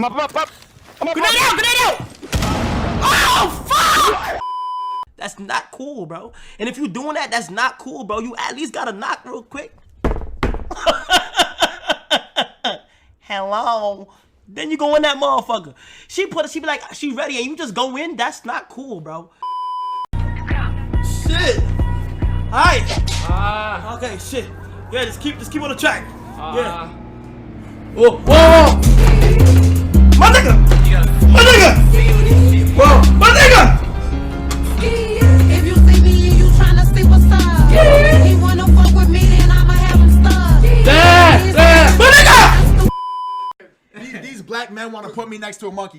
I'm up. Grenade out! Grenade out! Oh, fuck! That's not cool, bro. And if you doing that, that's not cool, bro. You at least gotta knock real quick. Hello. Then you go in that motherfucker. She be like, she ready, and you just go in. That's not cool, bro. Shit. All right. Okay, shit. Yeah, just keep on the track. Yeah. Whoa. My nigga. Whoa, my nigga. If you see me and you tryna see what's up, he wanna fuck with me, then I'ma have him stuck. My nigga. These black men want to put me next to a monkey.